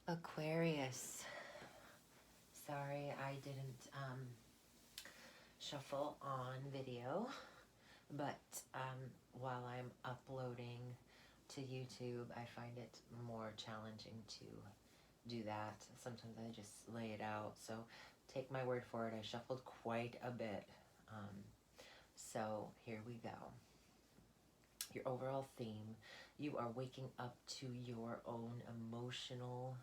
Aquarius. Sorry I didn't shuffle on video, but while I'm uploading to YouTube, I find it more challenging to do that. Sometimes I just lay it out. So take my word for it, I shuffled quite a bit. So here we go. Your overall theme, you are waking up to your own emotional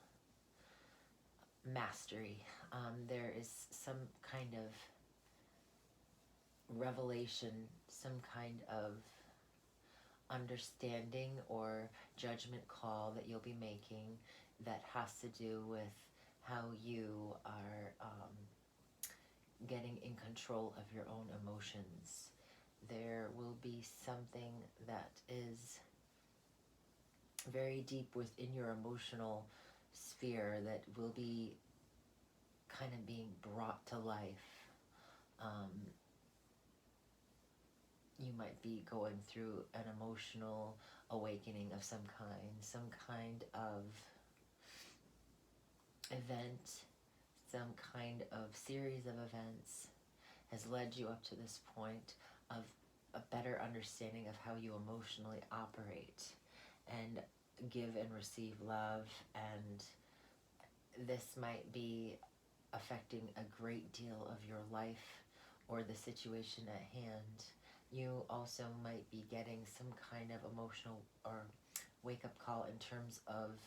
mastery. There is some kind of revelation, some kind of understanding or judgment call that you'll be making that has to do with how you are getting in control of your own emotions. There will be something that is very deep within your emotional sphere that will be kind of being brought to life. You might be going through an emotional awakening of some kind of event, some kind of series of events has led you up to this point of a better understanding of how you emotionally operate and give and receive love. And this might be affecting a great deal of your life or the situation at hand. You also might be getting some kind of emotional or wake-up call in terms of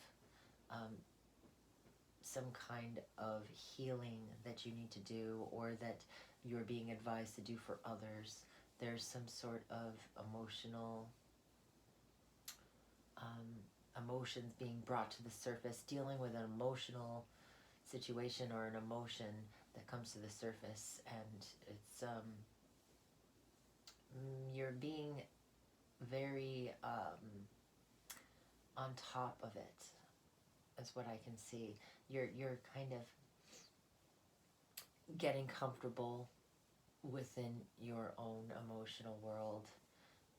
some kind of healing that you need to do or that you're being advised to do for others. There's some sort of emotional emotions being brought to the surface, dealing with an emotional situation or an emotion that comes to the surface, and it's you're being very on top of it, is what I can see. You're kind of getting comfortable within your own emotional world.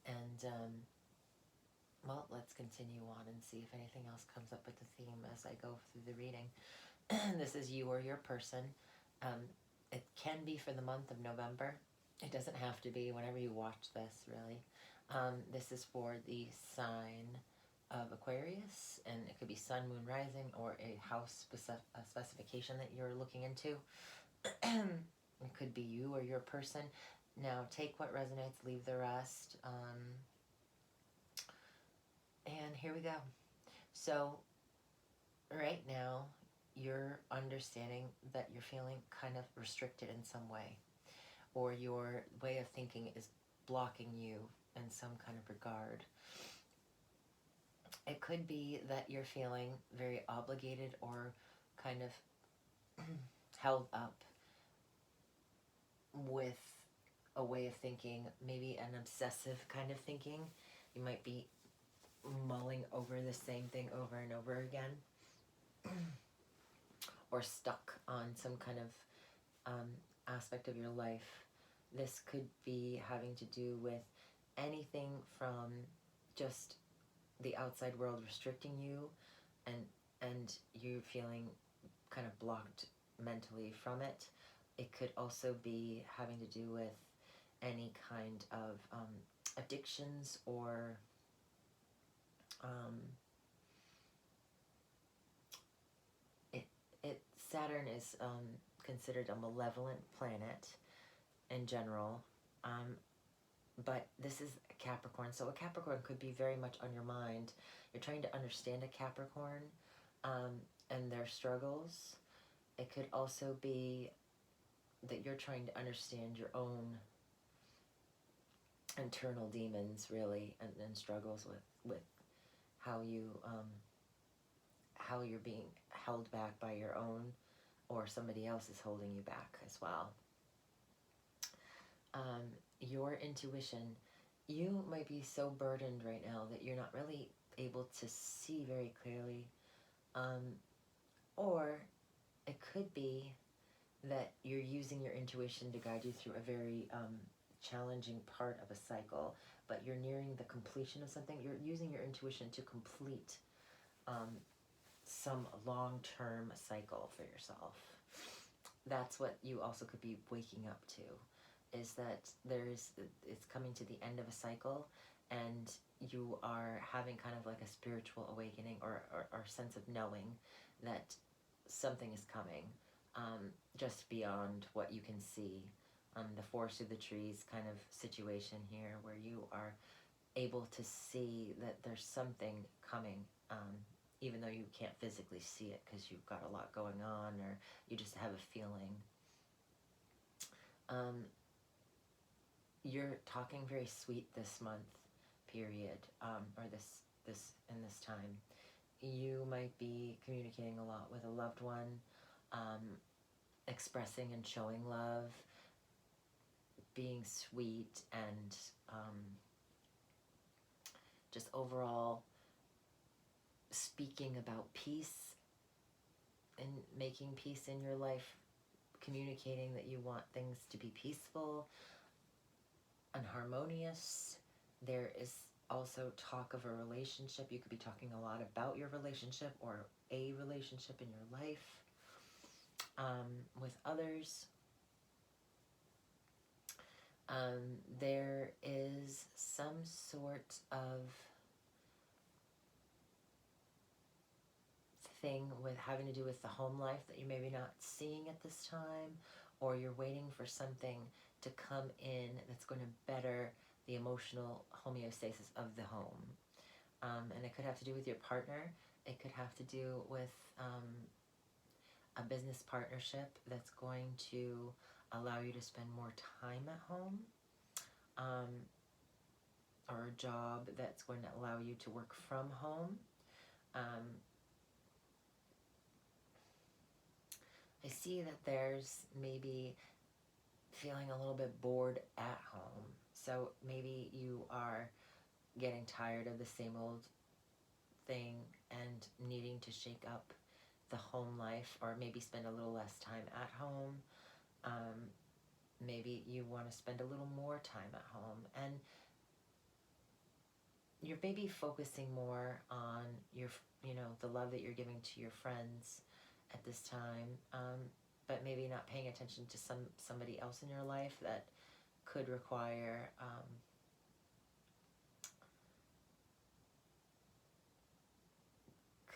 And well, let's continue on and see if anything else comes up with the theme as I go through the reading. This is you or your person. It can be for the month of November. It doesn't have to be whenever you watch this, really. This is for the sign of Aquarius, and it could be sun, moon, rising, or a house specification that you're looking into. It could be you or your person. Now, take what resonates, leave the rest. And here we go. So, right now, you're understanding that you're feeling kind of restricted in some way, or your way of thinking is blocking you in some kind of regard. It could be that you're feeling very obligated or kind of held up with a way of thinking, maybe an obsessive kind of thinking. You might be mulling over the same thing over and over again, or stuck on some kind of aspect of your life. This could be having to do with anything from just the outside world restricting you and you feeling kind of blocked mentally from it. It could also be having to do with any kind of addictions or Saturn is considered a malevolent planet in general, but this is a Capricorn, so a Capricorn could be very much on your mind. You're trying to understand a Capricorn and their struggles. It could also be that you're trying to understand your own internal demons, really, and struggles with how you're being held back by your own, or somebody else is holding you back as well. Your intuition, you might be so burdened right now that you're not really able to see very clearly, or it could be that you're using your intuition to guide you through a very challenging part of a cycle, but you're nearing the completion of something. You're using your intuition to complete some long-term cycle for yourself. That's what you also could be waking up to, is that it's coming to the end of a cycle, and you are having kind of like a spiritual awakening, or sense of knowing that something is coming, just beyond what you can see. The forest through the trees kind of situation here, where you are able to see that there's something coming, even though you can't physically see it because you've got a lot going on, or you just have a feeling. You're talking very sweet this month period, or in this time. You might be communicating a lot with a loved one, expressing and showing love, being sweet, and just overall speaking about peace and making peace in your life, communicating that you want things to be peaceful and harmonious. There is also talk of a relationship. You could be talking a lot about your relationship, or a relationship in your life, with others. There is some sort of thing with having to do with the home life that you maybe not seeing at this time, or you're waiting for something to come in that's going to better the emotional homeostasis of the home. And it could have to do with your partner. It could have to do with a business partnership that's going to allow you to spend more time at home, or a job that's going to allow you to work from home. I see that there's maybe feeling a little bit bored at home. So maybe you are getting tired of the same old thing and needing to shake up the home life, or maybe spend a little less time at home. Maybe you want to spend a little more time at home, and you're maybe focusing more on your, the love that you're giving to your friends at this time, but maybe not paying attention to somebody else in your life that could require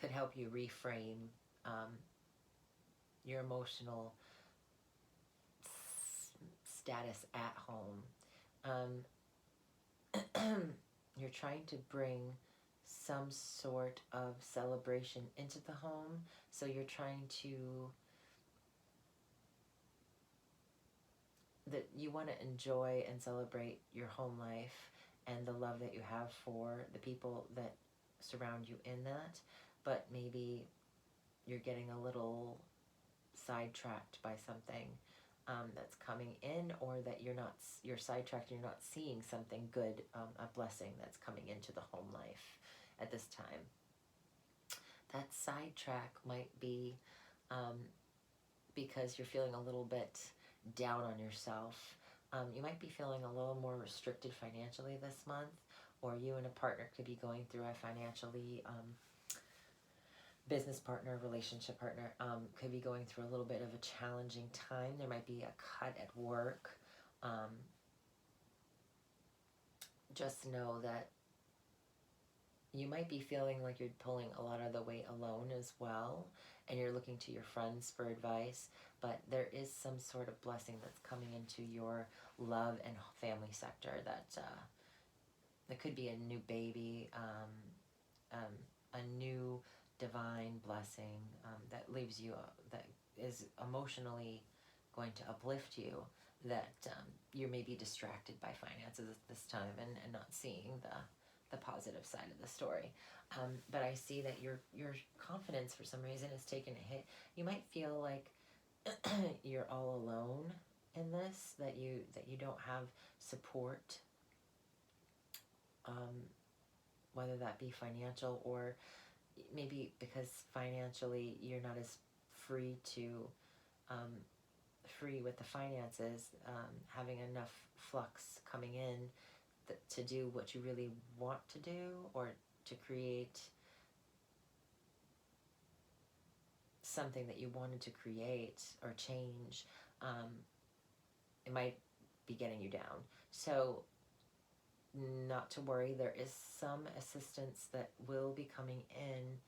could help you reframe your emotional status at home. You're trying to bring some sort of celebration into the home, so you're trying to, that you want to enjoy and celebrate your home life and the love that you have for the people that surround you in that, but maybe you're getting a little sidetracked by something that's coming in, or that you're sidetracked and you're not seeing something good, a blessing that's coming into the home life at this time. That sidetrack might be because you're feeling a little bit down on yourself. You might be feeling a little more restricted financially this month, or you and a partner could be going through a financially business partner, relationship partner, could be going through a little bit of a challenging time. There might be a cut at work. Just know that you might be feeling like you're pulling a lot of the weight alone as well, and you're looking to your friends for advice, but there is some sort of blessing that's coming into your love and family sector, that there could be a new baby, a new divine blessing that leaves you, that is emotionally going to uplift you, that you're maybe distracted by finances at this time, and not seeing the positive side of the story. But I see that your confidence for some reason has taken a hit. You might feel like you're all alone in this, that you don't have support, whether that be financial, or maybe because financially you're not as free with the finances, having enough flux coming in to do what you really want to do, or to create something that you wanted to create or change, it might be getting you down. So not to worry, there is some assistance that will be coming in,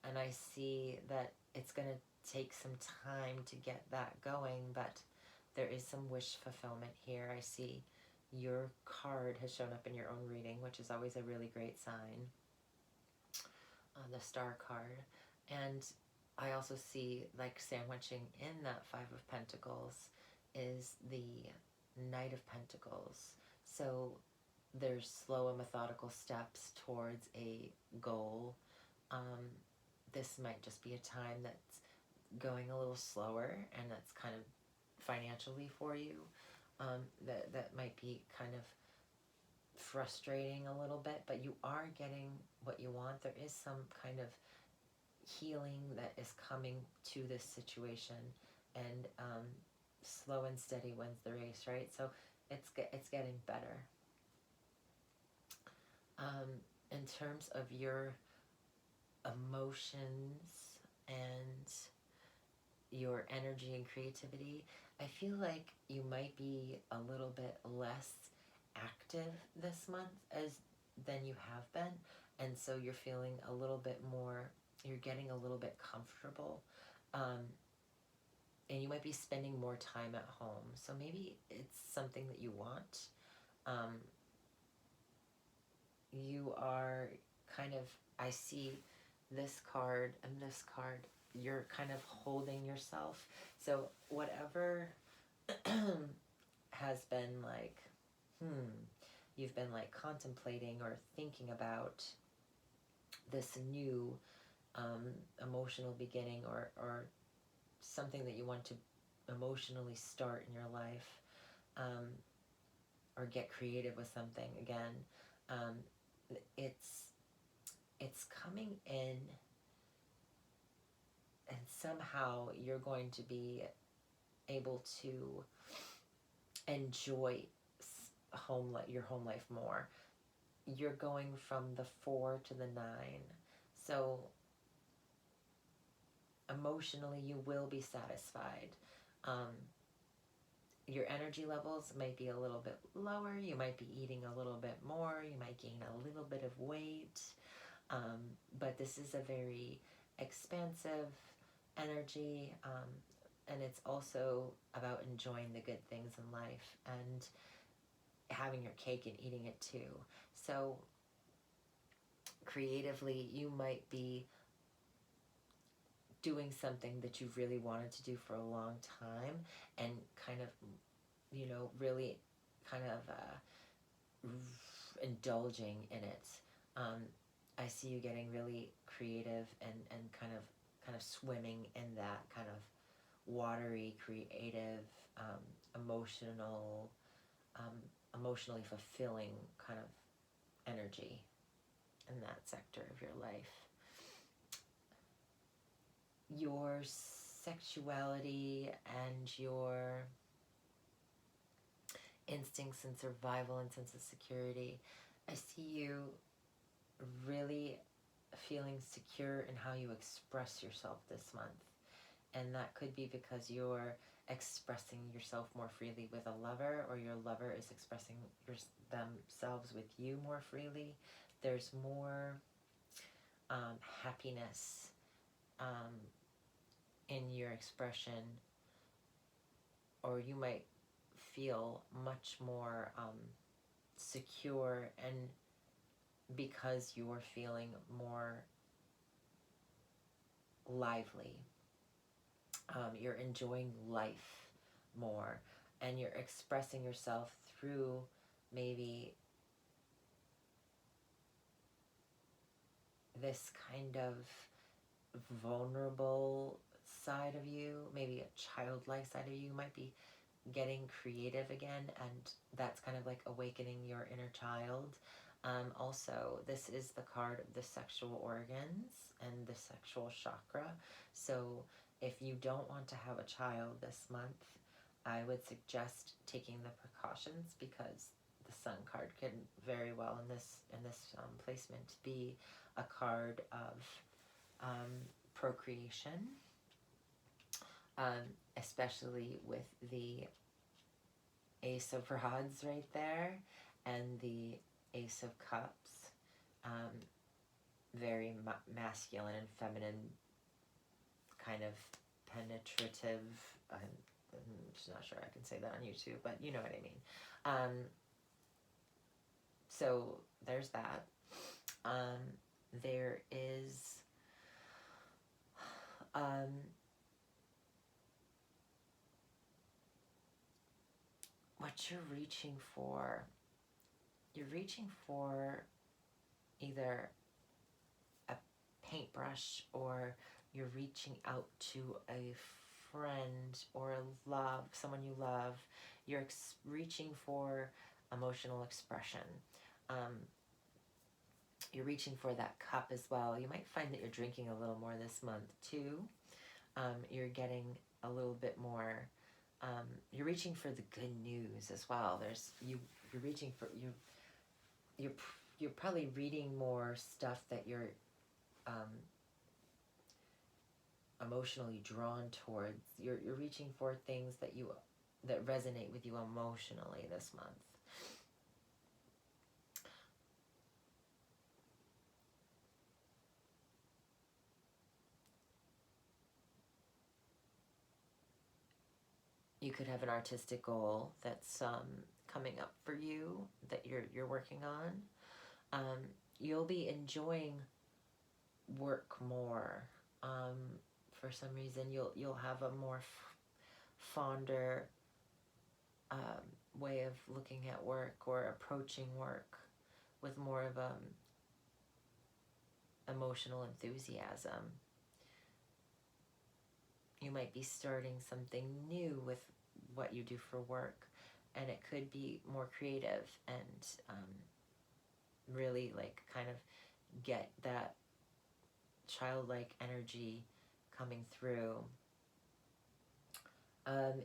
and I see that it's going to take some time to get that going, but there is some wish fulfillment here. I see your card has shown up in your own reading, which is always a really great sign, the Star card. And I also see, like, sandwiching in that Five of Pentacles is the Knight of Pentacles. So there's slow and methodical steps towards a goal. This might just be a time that's going a little slower, and that's kind of financially for you. That might be kind of frustrating a little bit, but you are getting what you want. There is some kind of healing that is coming to this situation, and slow and steady wins the race, right? So it's getting better. In terms of your emotions and your energy and creativity, I feel like you might be a little bit less active this month than you have been, and so you're feeling a little bit more, you're getting a little bit comfortable, and you might be spending more time at home. So maybe it's something that you want. You are kind of, I see this card and this card, you're kind of holding yourself. So whatever has been like, you've been like contemplating or thinking about this new emotional beginning, or something that you want to emotionally start in your life, or get creative with something again. It's coming in, and somehow you're going to be able to enjoy your home life more. You're going from the 4 to the 9, so emotionally you will be satisfied. Your energy levels might be a little bit lower. You might be eating a little bit more. You might gain a little bit of weight. But this is a very expansive energy, and it's also about enjoying the good things in life and having your cake and eating it too. So creatively, you might be doing something that you've really wanted to do for a long time, and kind of, really kind of indulging in it. I see you getting really creative and kind of swimming in that kind of watery, creative, emotionally fulfilling kind of energy in that sector of your life. Your sexuality and your instincts and survival and sense of security, I see you really feeling secure in how you express yourself this month. And that could be because you're expressing yourself more freely with a lover, or your lover is expressing themselves with you more freely. There's more happiness in your expression, or you might feel much more secure, and because you're feeling more lively, you're enjoying life more, and you're expressing yourself through maybe this kind of vulnerable side of you, maybe a childlike side of you. Might be getting creative again, and that's kind of like awakening your inner child. Also, this is the card of the sexual organs and the sexual chakra. So if you don't want to have a child this month, I would suggest taking the precautions, because the Sun card can very well in this placement be a card of procreation, especially with the Ace of Rods right there and the Ace of Cups. Very masculine and feminine, kind of penetrative. I'm just not sure I can say that on YouTube, but you know what I mean. So there's that. There is what you're reaching for. You're reaching for either a paintbrush, or you're reaching out to a friend or a love, someone you love. You're reaching for emotional expression. You're reaching for that cup as well. You might find that you're drinking a little more this month too. You're getting a little bit more. You're reaching for the good news as well. You're reaching for you're probably reading more stuff that you're emotionally drawn towards. You're reaching for things that resonate with you emotionally this month. You could have an artistic goal that's coming up for you that you're working on. You'll be enjoying work more. For some reason, you'll have a more fonder way of looking at work or approaching work with more of emotional enthusiasm. You might be starting something new with what you do for work, and it could be more creative and really like kind of get that childlike energy coming through.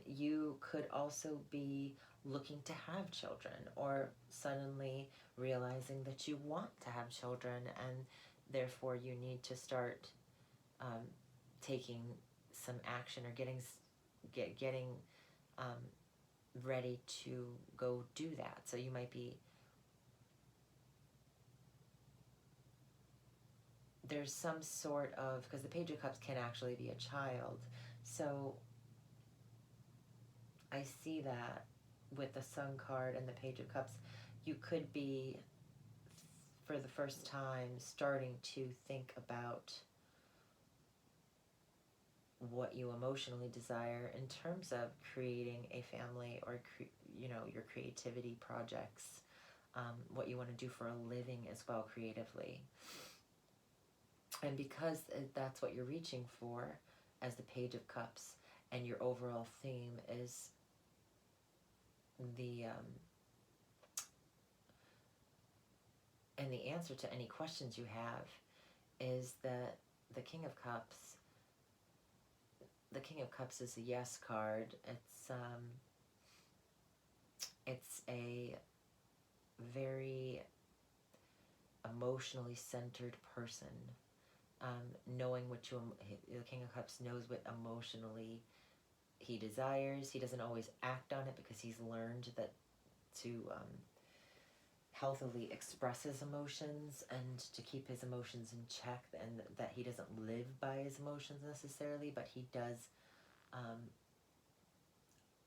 You could also be looking to have children, or suddenly realizing that you want to have children, and therefore you need to start taking some action or getting ready to go do that. So you might be, there's some sort of, because the Page of Cups can actually be a child, so I see that with the Sun card and the Page of Cups, you could be, for the first time, starting to think about what you emotionally desire in terms of creating a family, or your creativity projects, what you want to do for a living as well creatively. And because that's what you're reaching for as the Page of Cups, and your overall theme is and the answer to any questions you have is that the King of Cups. The King of Cups is a yes card. It's a very emotionally centered person. Knowing what the King of Cups knows what emotionally he desires. He doesn't always act on it because he's learned that to healthily express his emotions and to keep his emotions in check, and that he doesn't live by his emotions necessarily, but he does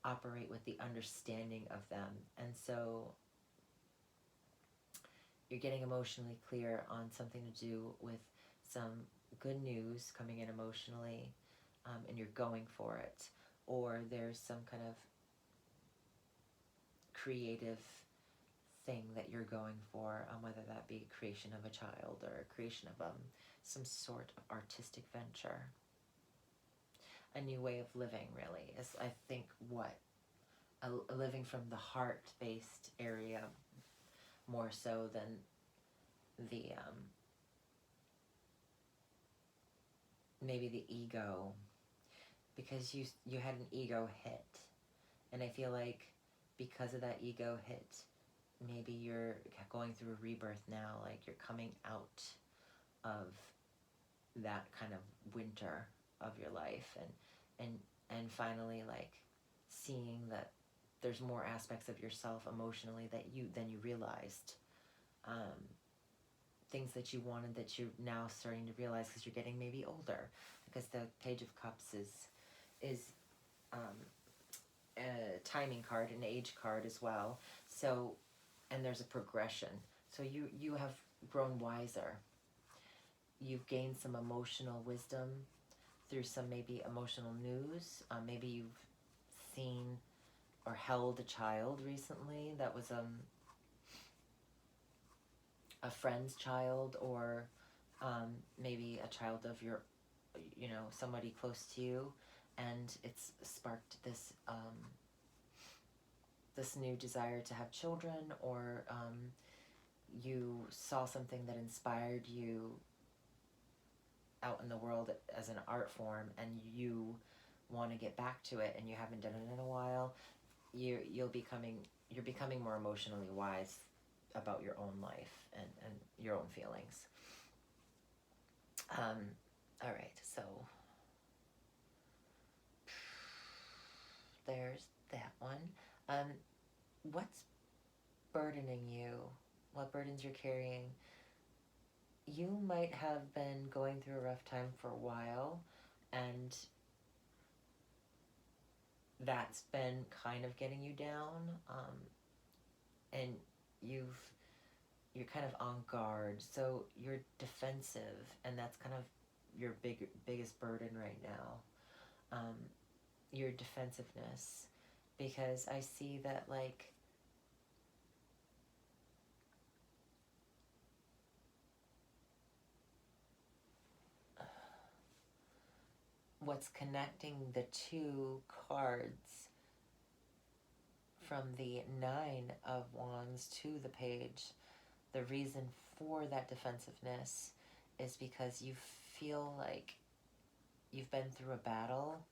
operate with the understanding of them. And so you're getting emotionally clear on something to do with some good news coming in emotionally, and you're going for it. Or there's some kind of creative thing that you're going for, whether that be creation of a child or creation of some sort of artistic venture. A new way of living, really, is, I think, what a living from the heart-based area, more so than the maybe the ego, because you had an ego hit, and I feel like because of that ego hit, maybe you're going through a rebirth now, like you're coming out of that kind of winter of your life, and finally, like, seeing that there's more aspects of yourself emotionally than you realized. Things that you wanted that you're now starting to realize because you're getting maybe older, because the Page of Cups is a timing card, an age card as well. So, and there's a progression. So you have grown wiser. You've gained some emotional wisdom through some maybe emotional news. Maybe you've seen or held a child recently that was a friend's child, or maybe a child of your, somebody close to you, and it's sparked this new desire to have children, or you saw something that inspired you out in the world as an art form, and you want to get back to it, and you haven't done it in a while. You're becoming more emotionally wise about your own life and your own feelings. All right, so there's that one. What's burdening you? What burdens you're carrying? You might have been going through a rough time for a while, and that's been kind of getting you down, and you're kind of on guard, so you're defensive, and that's kind of your biggest burden right now, your defensiveness, because I see that, like, what's connecting the two cards from the Nine of Wands to the Page, the reason for that defensiveness is because you feel like you've been through a battle.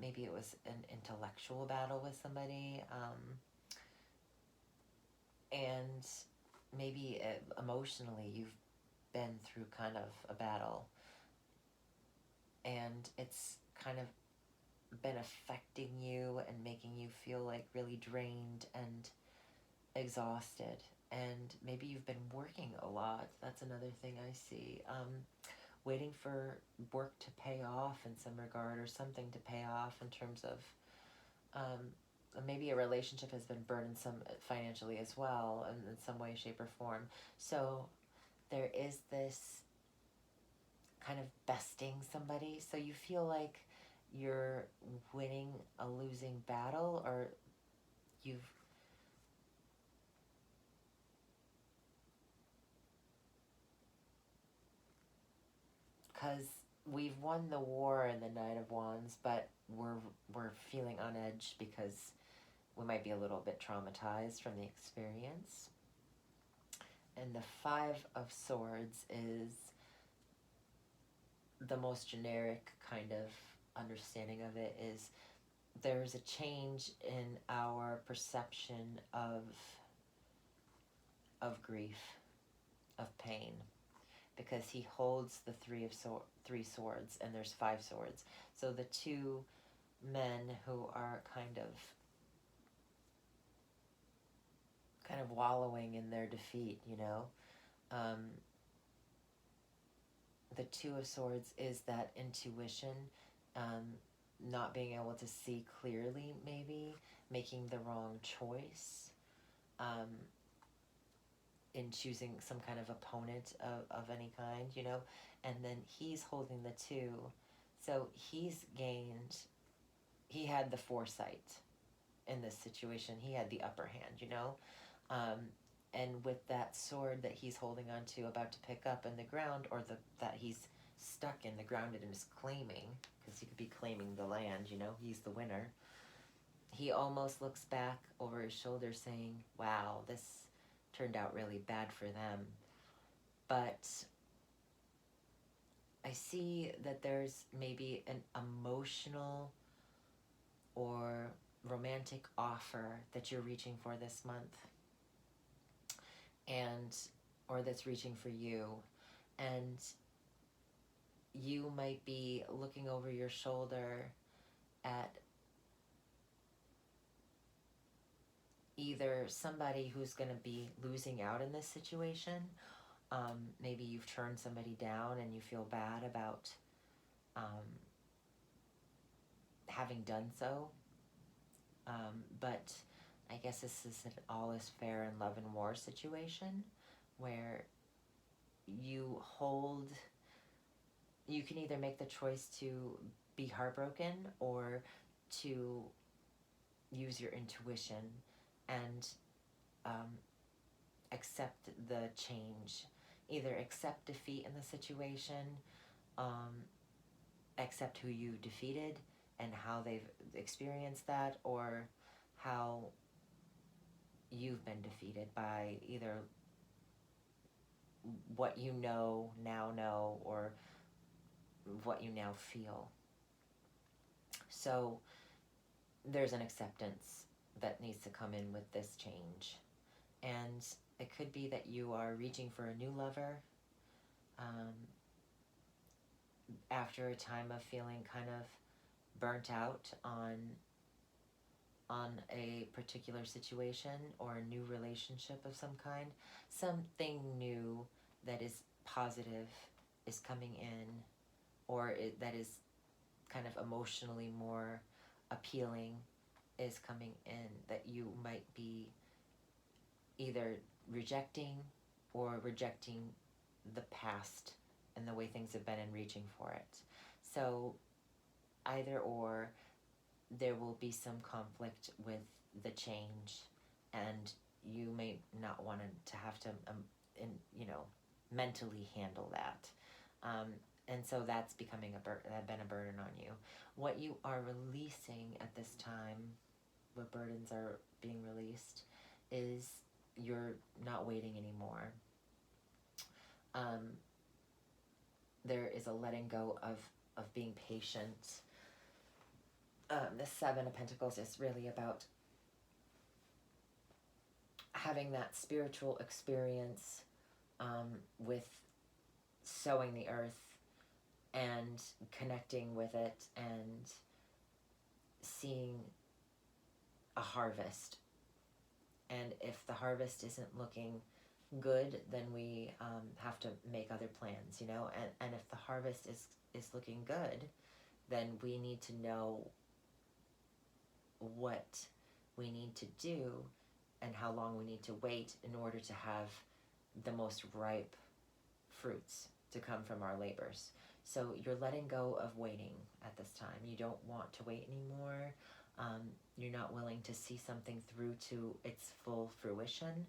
Maybe it was an intellectual battle with somebody, and maybe emotionally you've been through kind of a battle, and it's kind of been affecting you and making you feel like really drained and exhausted. And maybe you've been working a lot. That's another thing I see. Waiting for work to pay off in some regard, or something to pay off in terms of maybe a relationship has been burdensome financially as well, in some way, shape, or form. So there is this kind of besting somebody. So you feel like you're winning a losing battle, or you've because we've won the war in the Nine of Wands, but we're feeling on edge because we might be a little bit traumatized from the experience. And the Five of Swords is the most generic kind of understanding of it, is there's a change in our perception of grief, of pain, because he holds the three swords, and there's five swords. So the two men who are kind of wallowing in their defeat, the Two of Swords is that intuition, not being able to see clearly, maybe making the wrong choice, in choosing some kind of opponent of any kind, and then he's holding the two. So he had the foresight in this situation. He had the upper hand, and with that sword that he's holding onto, about to pick up in the ground, or that he's stuck in the ground and is claiming, because he could be claiming the land, he's the winner. He almost looks back over his shoulder saying, wow, this turned out really bad for them. But I see that there's maybe an emotional or romantic offer that you're reaching for this month, or that's reaching for you, and you might be looking over your shoulder at either somebody who's going to be losing out in this situation. Maybe you've turned somebody down and you feel bad about having done so. But I guess this is an all is fair in love and war situation where you can either make the choice to be heartbroken or to use your intuition and accept the change. Either accept defeat in the situation, accept who you defeated and how they've experienced that, or how you've been defeated by either what you now know or what you now feel. So there's an acceptance that needs to come in with this change. And it could be that you are reaching for a new lover after a time of feeling kind of burnt out on a particular situation or a new relationship of some kind. Something new that is positive is coming in, or that is kind of emotionally more appealing is coming in, that you might be either rejecting the past and the way things have been and reaching for it. So either or, there will be some conflict with the change, and you may not want to have to mentally handle that. And so that's becoming been a burden on you. What you are releasing at this time, what burdens are being released, is you're not waiting anymore. There is a letting go of being patient. The Seven of Pentacles is really about having that spiritual experience with sowing the earth and connecting with it and seeing a harvest. And if the harvest isn't looking good, then we have to make other plans, and if the harvest is looking good, then we need to know what we need to do and how long we need to wait in order to have the most ripe fruits to come from our labors. So you're letting go of waiting at this time. You don't want to wait anymore. You're not willing to see something through to its full fruition.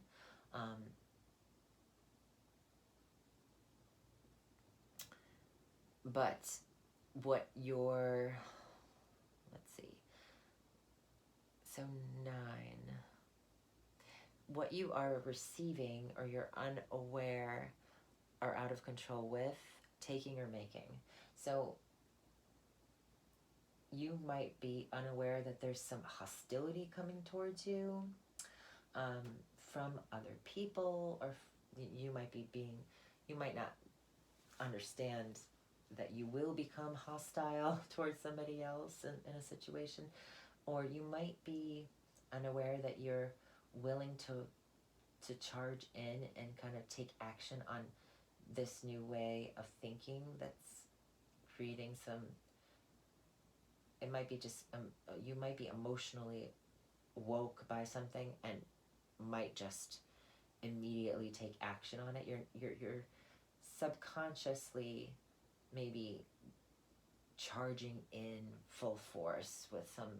But what you're, let's see, so 9, what you are receiving or you're unaware or out of control with, taking or making. So you might be unaware that there's some hostility coming towards you from other people, or you might not understand that you will become hostile towards somebody else in a situation, or you might be unaware that you're willing to charge in and kind of take action on this new way of thinking that's creating some, it might be just, you might be emotionally woke by something and might just immediately take action on it. You're subconsciously maybe charging in full force with some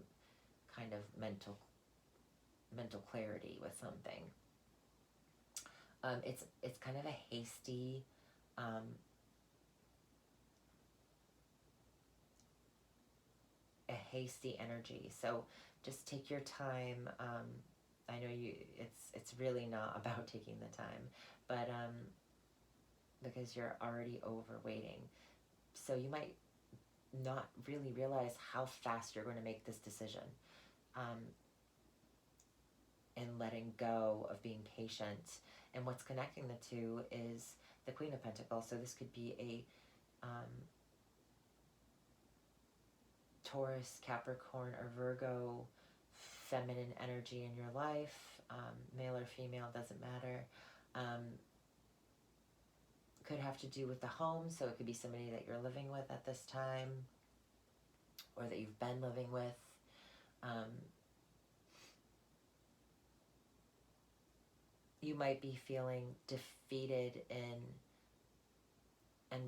kind of mental clarity with something. It's kind of a hasty energy. So just take your time. I know it's really not about taking the time, but because you're already overweighting. So you might not really realize how fast you're going to make this decision. And letting go of being patient. And what's connecting the two is the Queen of Pentacles. So this could be Taurus, Capricorn, or Virgo feminine energy in your life, male or female, doesn't matter. Could have to do with the home, so it could be somebody that you're living with at this time, or that you've been living with. You might be feeling defeated and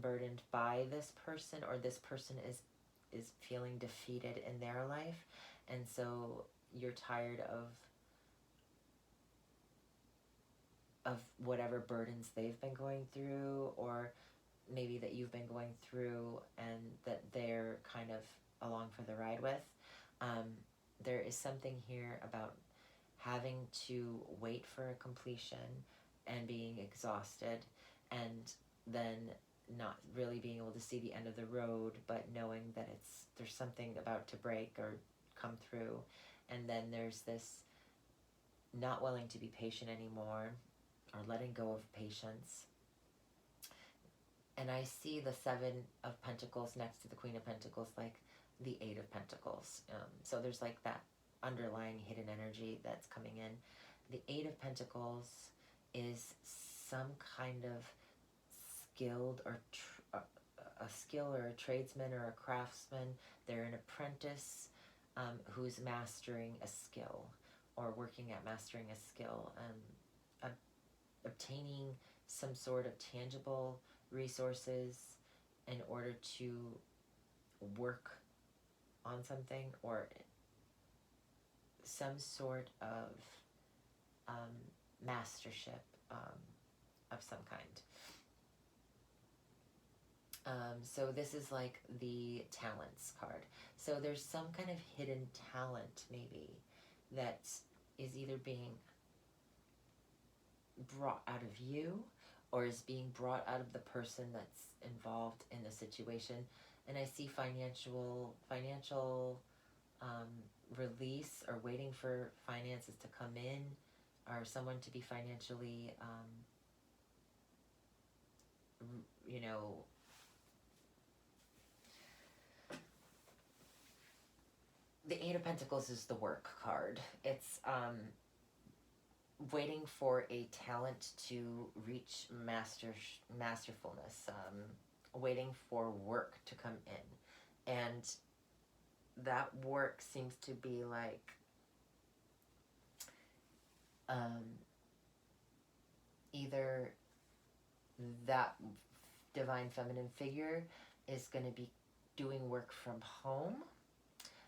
burdened by this person, or this person is feeling defeated in their life, and so you're tired of whatever burdens they've been going through, or maybe that you've been going through and that they're kind of along for the ride with. There is something here about having to wait for a completion and being exhausted, and then not really being able to see the end of the road, but knowing that there's something about to break or come through. And then there's this not willing to be patient anymore, or letting go of patience. And I see the Seven of Pentacles next to the Queen of Pentacles, like the Eight of Pentacles. So there's like that underlying hidden energy that's coming in. The Eight of Pentacles is some kind of skilled or a skill, or a tradesman or a craftsman. They're an apprentice who's mastering a skill, or working at mastering a skill, obtaining some sort of tangible resources in order to work on something, or some sort of mastership of some kind. So this is like the talents card. So there's some kind of hidden talent maybe that is either being brought out of you, or is being brought out of the person that's involved in the situation. And I see financial release, or waiting for finances to come in, or someone to be financially the Eight of Pentacles is the work card. It's waiting for a talent to reach masterfulness, waiting for work to come in. And that work seems to be like either that divine feminine figure is going to be doing work from home.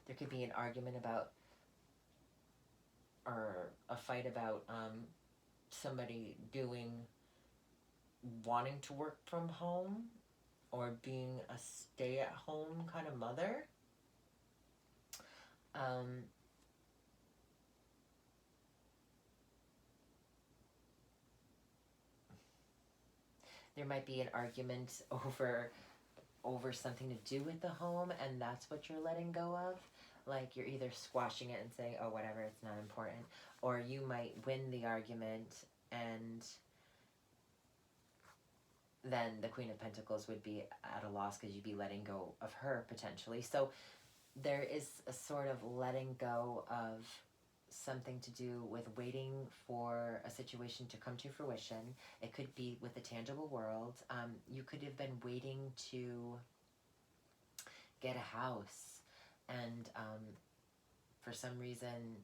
There could be an argument about, or a fight about somebody wanting to work from home, or being a stay-at-home kind of mother. There might be an argument over something to do with the home, and that's what you're letting go of. Like, you're either squashing it and saying, oh, whatever, it's not important, or you might win the argument, and then the Queen of Pentacles would be at a loss because you'd be letting go of her potentially. So there is a sort of letting go of something to do with waiting for a situation to come to fruition. It could be with the tangible world. You could have been waiting to get a house, and for some reason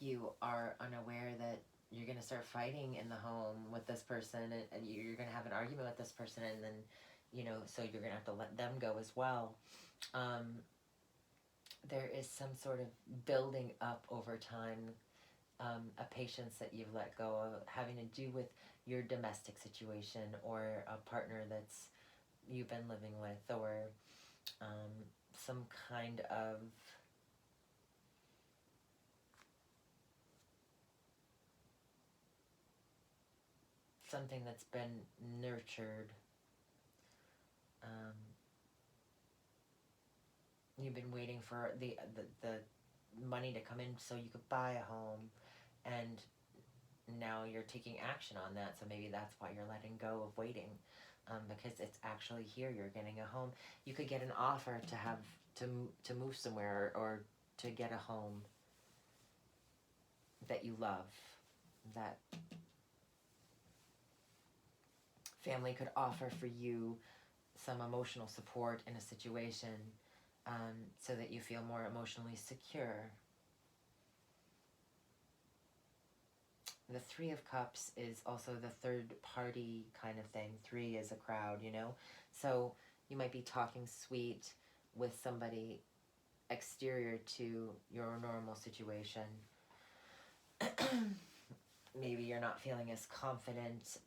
you are unaware that you're going to start fighting in the home with this person, and you're going to have an argument with this person, and then, so you're going to have to let them go as well. There is some sort of building up over time, a patience that you've let go of, having to do with your domestic situation, or a partner that's you've been living with, or some kind of something that's been nurtured. You've been waiting for the money to come in so you could buy a home, and now you're taking action on that. So maybe that's why you're letting go of waiting. because it's actually here. You're getting a home. You could get an offer to have to move somewhere, or to get a home that you love. That family could offer for you some emotional support in a situation, so that you feel more emotionally secure. The Three of Cups is also the third party kind of thing. Three is a crowd, you know? So you might be talking sweet with somebody exterior to your normal situation. Maybe you're not feeling as confident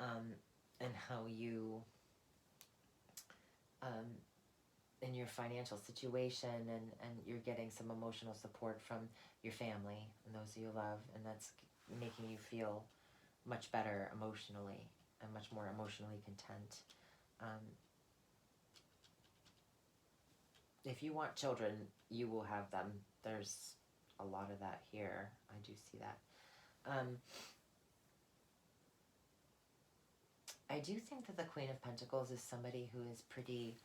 in how you, in your financial situation, and you're getting some emotional support from your family and those you love, and that's making you feel much better emotionally and much more emotionally content. If you want children, you will have them. There's a lot of that here. I do see that. I do think that the Queen of Pentacles is somebody who is pretty,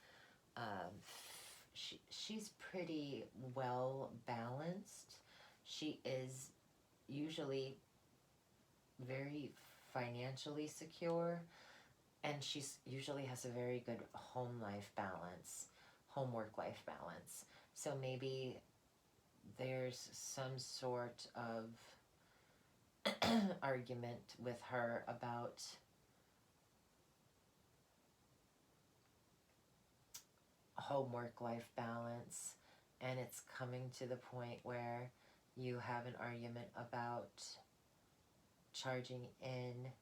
she's pretty well balanced. She is usually very financially secure, and she's usually has a very good home life balance, home work life balance. So maybe there's some sort of argument with her about home work life balance, and it's coming to the point where you have an argument about charging in.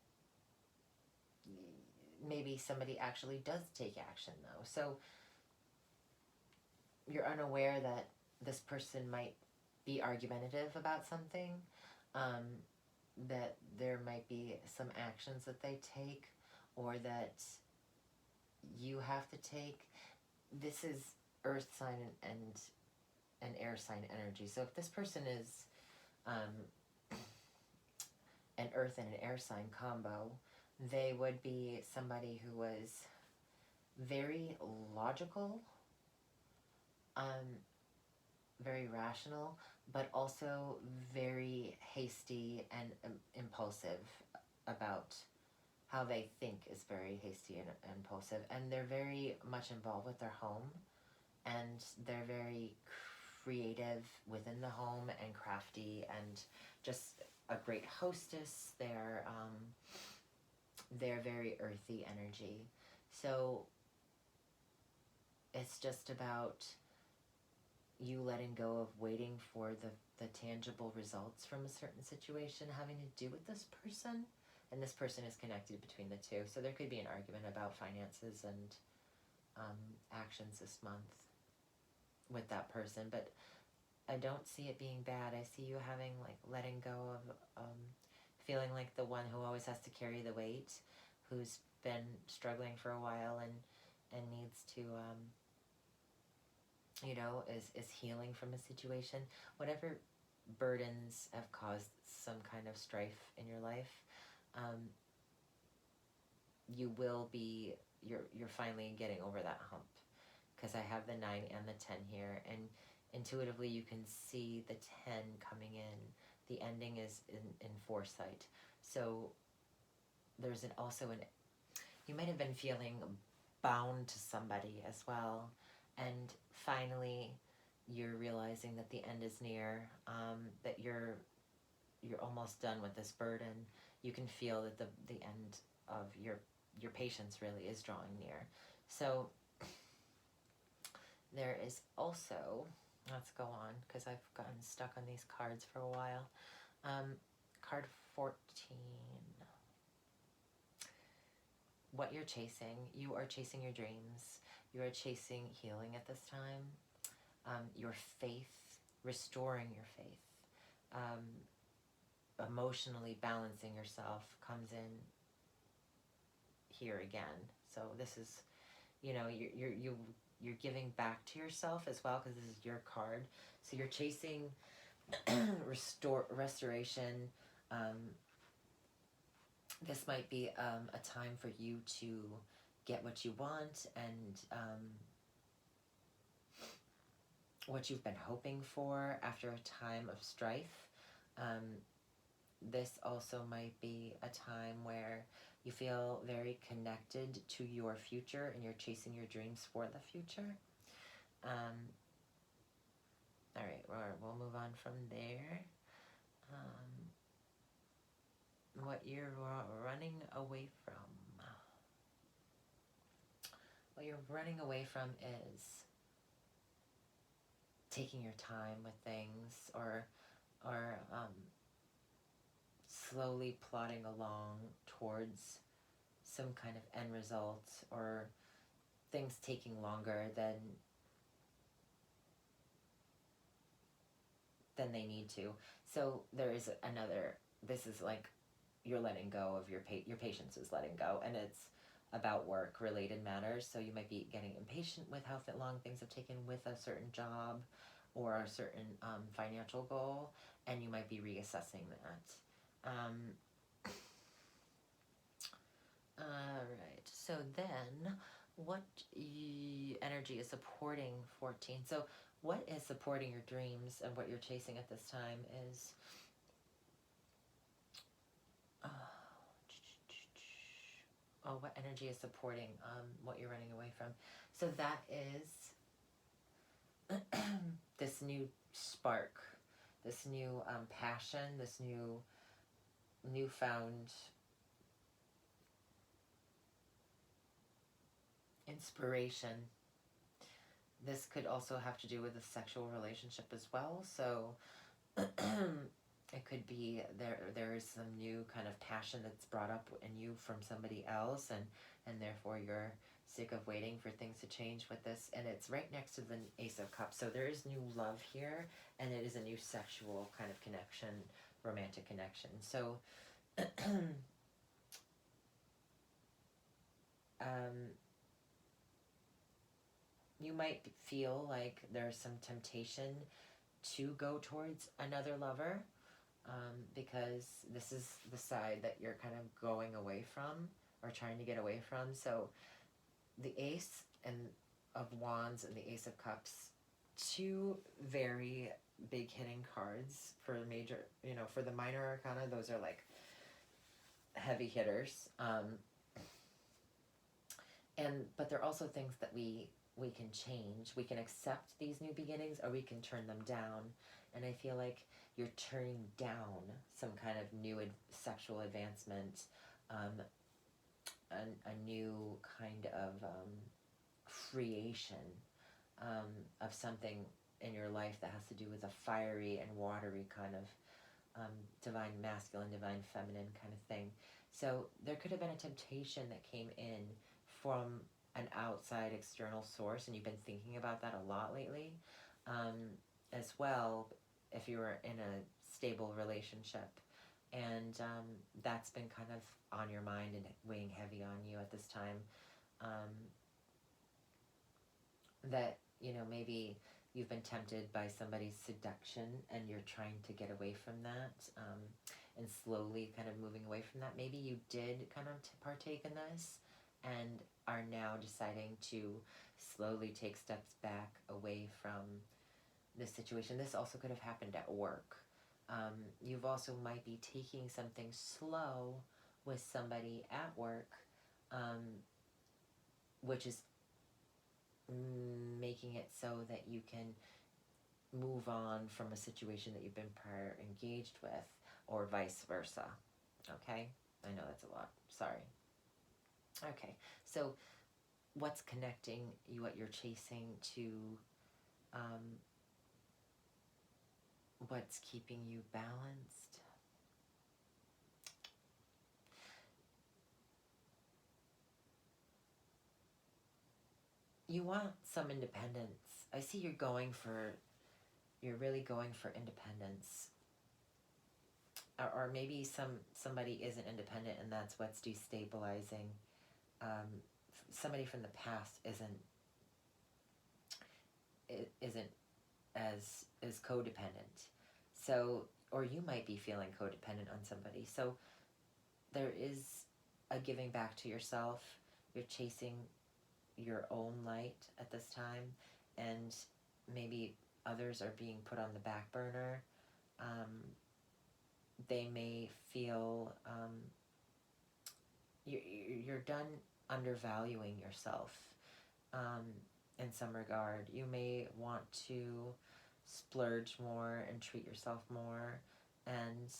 Maybe somebody actually does take action though. So you're unaware that this person might be argumentative about something, that there might be some actions that they take, or that you have to take. This is earth sign and air sign energy. So if this person is an earth and an air sign combo, they would be somebody who was very logical, very rational, but also very hasty and impulsive about how they think is very hasty and impulsive. And they're very much involved with their home, and they're very creative within the home and crafty and just a great hostess. They're very earthy energy. So it's just about you letting go of waiting for the tangible results from a certain situation having to do with this person. And this person is connected between the two. So there could be an argument about finances and actions this month with that person. But I don't see it being bad. I see you having, like, letting go of feeling like the one who always has to carry the weight, who's been struggling for a while and needs to, is healing from a situation. Whatever burdens have caused some kind of strife in your life, you're finally getting over that hump, because I have the 9 and the 10 here, and intuitively you can see the 10 coming in. The ending is in foresight. So there's you might have been feeling bound to somebody as well, and finally you're realizing that the end is near, that you're almost done with this burden. You can feel that the end of your patience really is drawing near. So there is also, let's go on, because I've gotten stuck on these cards for a while. Card 14. What you're chasing. You are chasing your dreams. You are chasing healing at this time. Your faith, restoring your faith. Emotionally balancing yourself comes in here again. So this is, you're giving back to yourself as well, because this is your card. So you're chasing restoration. This might be a time for you to get what you want and what you've been hoping for after a time of strife. This also might be a time where you feel very connected to your future and you're chasing your dreams for the future. All right, we'll move on from there. What you're running away from. What you're running away from is taking your time with things, or slowly plodding along towards some kind of end result, or things taking longer than they need to. So there is another, this is like you're letting go of your patience is letting go, and it's about work related matters. So you might be getting impatient with how long things have taken with a certain job or a certain financial goal, and you might be reassessing that. All right, so then what energy is supporting 14? So what is supporting your dreams and what you're chasing at this time is what energy is supporting what you're running away from? So that is this new spark, this new passion, this newfound inspiration. This could also have to do with a sexual relationship as well. So it could be there is some new kind of passion that's brought up in you from somebody else, and therefore you're sick of waiting for things to change with this. And it's right next to the Ace of Cups. So there is new love here, and it is a new sexual kind of connection, romantic connection. So you might feel like there's some temptation to go towards another lover, because this is the side that you're kind of going away from or trying to get away from. So the Ace of Wands and the Ace of Cups, two very big hitting cards for major, for the minor arcana. Those are like heavy hitters. But they're also things that we can change. We can accept these new beginnings, or we can turn them down. And I feel like you're turning down some kind of new sexual advancement, a new kind of creation of something in your life that has to do with a fiery and watery kind of divine masculine, divine feminine kind of thing. So there could have been a temptation that came in from an outside external source, and you've been thinking about that a lot lately, as well, if you were in a stable relationship, and that's been kind of on your mind and weighing heavy on you at this time, that maybe you've been tempted by somebody's seduction and you're trying to get away from that, and slowly kind of moving away from that. Maybe you did kind of partake in this and are now deciding to slowly take steps back away from this situation. This also could have happened at work. You've also might be taking something slow with somebody at work, which is making it so that you can move on from a situation that you've been prior engaged with, or vice versa. Okay? I know that's a lot. Sorry. Okay, so what's connecting you, what you're chasing, to what's keeping you balanced? You want some independence. I see you're really going for independence. Or maybe somebody isn't independent, and that's what's destabilizing. Somebody from the past isn't as codependent. So, or you might be feeling codependent on somebody. So there is a giving back to yourself you're chasing your own light at this time, and maybe others are being put on the back burner. They may feel you're done undervaluing yourself in some regard. You may want to splurge more and treat yourself more, and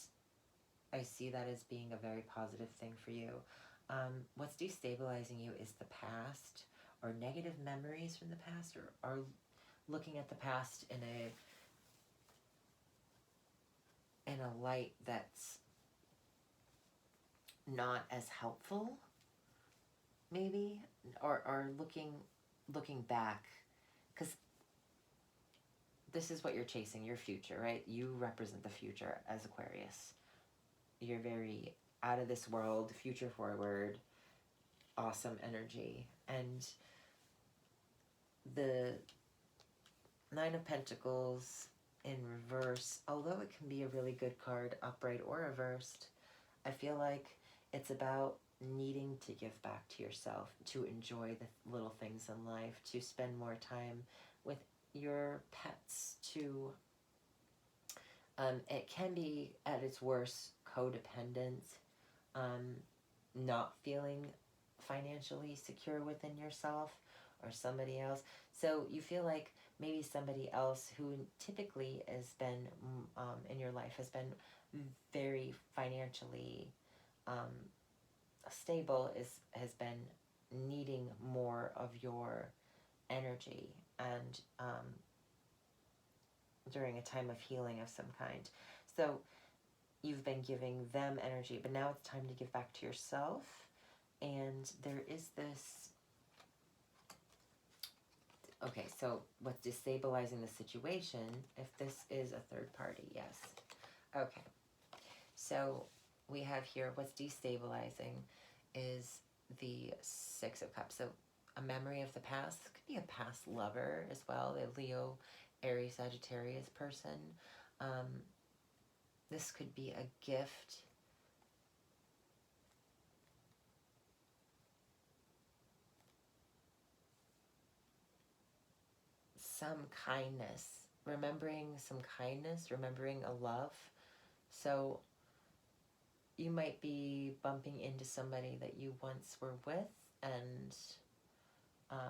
I see that as being a very positive thing for you. What's destabilizing you is the past, or negative memories from the past, or looking at the past in a light that's not as helpful, maybe, or looking back, because this is what you're chasing, your future, right? You represent the future as Aquarius. You're very out of this world, future forward, awesome energy. And the Nine of Pentacles in reverse, although it can be a really good card upright or reversed, I feel like it's about needing to give back to yourself, to enjoy the little things in life, to spend more time with your pets, to it can be at its worst codependent, not feeling financially secure within yourself or somebody else. So you feel like maybe somebody else who typically has been in your life has been very financially stable, has been needing more of your energy, and during a time of healing of some kind. So you've been giving them energy, but now it's time to give back to yourself. And there is this, okay, so what's destabilizing the situation, if this is a third party, yes. Okay, so we have here, what's destabilizing is the Six of Cups. So a memory of the past. This could be a past lover as well, a Leo, Aries, Sagittarius person. This could be a gift. Some kindness. Remembering some kindness, remembering a love. So you might be bumping into somebody that you once were with, and all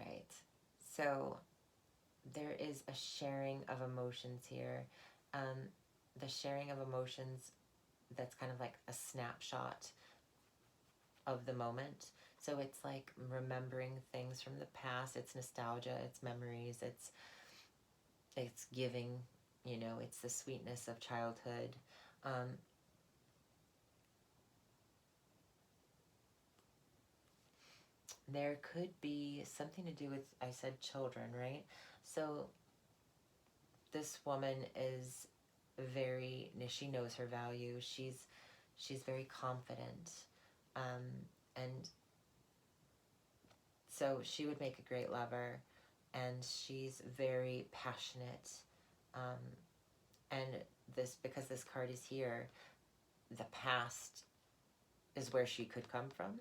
right, so there is a sharing of emotions here. The sharing of emotions, that's kind of like a snapshot of the moment. So it's like remembering things from the past. It's nostalgia, it's memories, it's giving, you know, it's the sweetness of childhood. There could be something to do with, I said children, right? So this woman is very, she knows her value. She's very confident. And so she would make a great lover, and she's very passionate. And because this card is here, the past is where she could come from.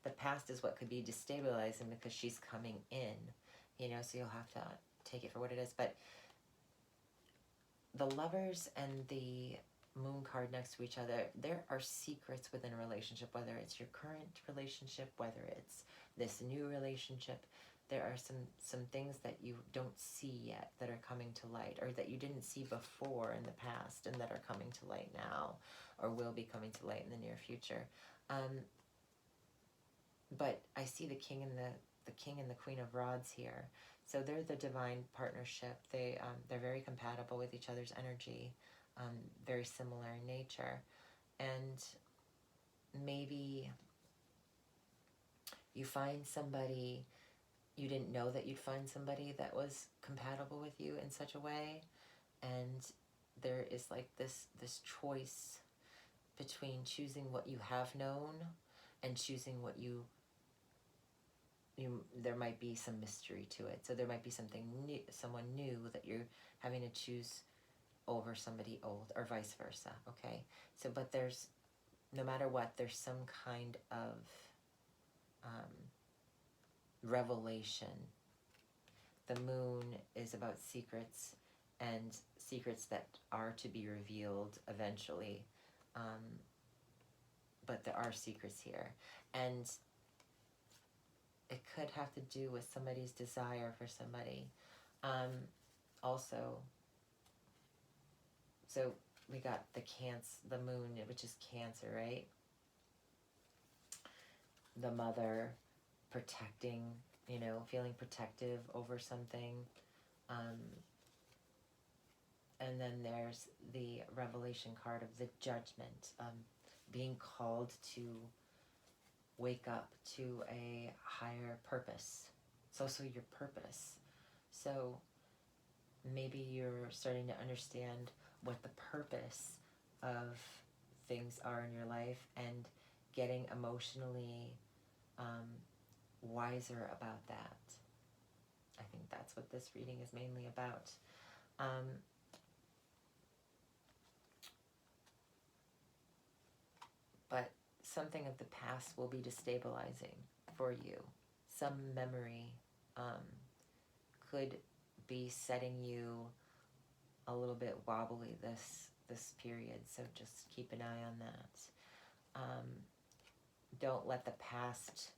The past is what could be destabilizing because she's coming in, you know, so you'll have to take it for what it is. But the Lovers and the Moon card next to each other, there are secrets within a relationship, whether it's your current relationship, whether it's this new relationship. There are some things that you don't see yet that are coming to light, or that you didn't see before in the past and that are coming to light now, or will be coming to light in the near future. But I see the King and the Queen of Rods here. So they're the divine partnership. They're very compatible with each other's energy, very similar in nature. And maybe you find somebody, you didn't know that you'd find somebody that was compatible with you in such a way. And there is like this choice between choosing what you have known and choosing what you there might be some mystery to it. So there might be something new, someone new that you're having to choose over somebody old, or vice versa. Okay. So, but there's, no matter what, there's some kind of revelation. The moon is about secrets, and secrets that are to be revealed eventually. But there are secrets here. And it could have to do with somebody's desire for somebody. Also, so we got the moon, which is Cancer, right? The mother protecting, feeling protective over something. And then there's the revelation card of the Judgment, being called to wake up to a higher purpose. It's also your purpose. So maybe you're starting to understand what the purpose of things are in your life, and getting emotionally wiser about that. I think that's what this reading is mainly about. But something of the past will be destabilizing for you. Some memory could be setting you a little bit wobbly this period, so just keep an eye on that. Don't let the past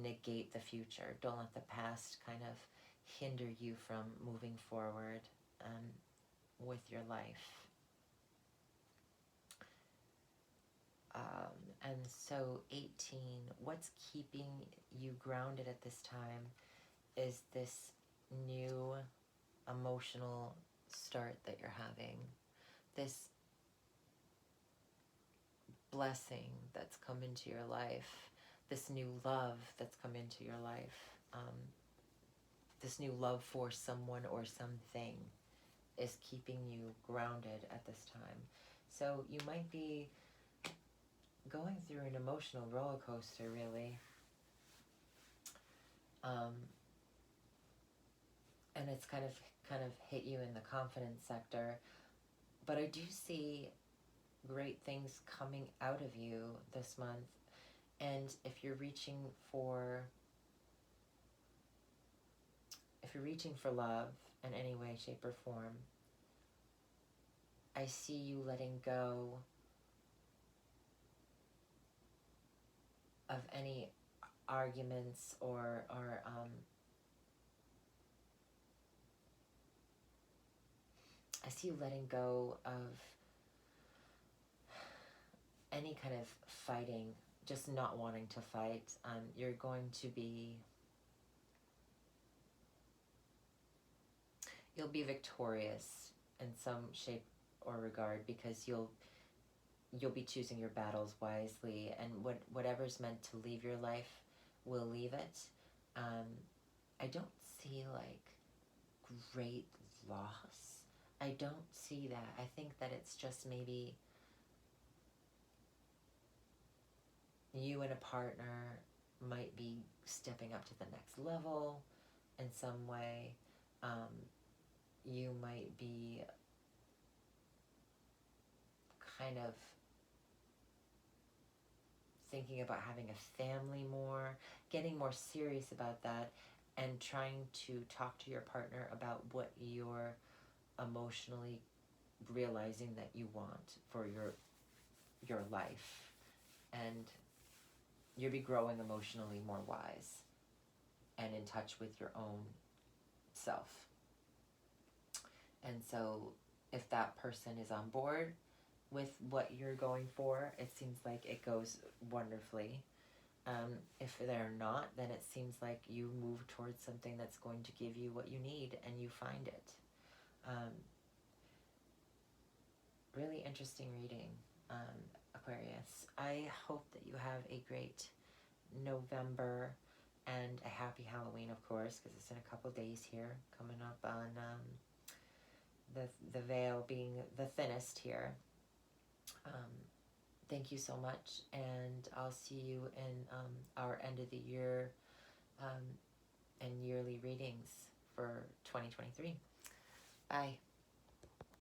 negate the future. Don't let the past kind of hinder you from moving forward with your life. And so 18, what's keeping you grounded at this time is this new emotional start that you're having. This blessing that's come into your life. This new love that's come into your life. This new love for someone or something is keeping you grounded at this time. So you might be going through an emotional roller coaster, really. And it's kind of hit you in the confidence sector. But I do see great things coming out of you this month. And if you're reaching for love in any way, shape, or form, I see you letting go of any arguments or I see you letting go of any kind of fighting, just not wanting to fight. You're going to be, you'll be victorious in some shape or regard, because you'll be choosing your battles wisely, and whatever's meant to leave your life will leave it. I don't see like great loss. I don't see that. I think that it's just maybe you and a partner might be stepping up to the next level in some way. You might be kind of thinking about having a family more, getting more serious about that, and trying to talk to your partner about what you're emotionally realizing that you want for your life. And you'll be growing emotionally more wise and in touch with your own self. And so if that person is on board with what you're going for, it seems like it goes wonderfully. If they're not, then it seems like you move towards something that's going to give you what you need, and you find it. Really interesting reading, Aquarius. I hope that you have a great November and a happy Halloween, of course, because it's in a couple days here, coming up on the veil being the thinnest here. thank you so much, and I'll see you in our end of the year and yearly readings for 2023. Bye.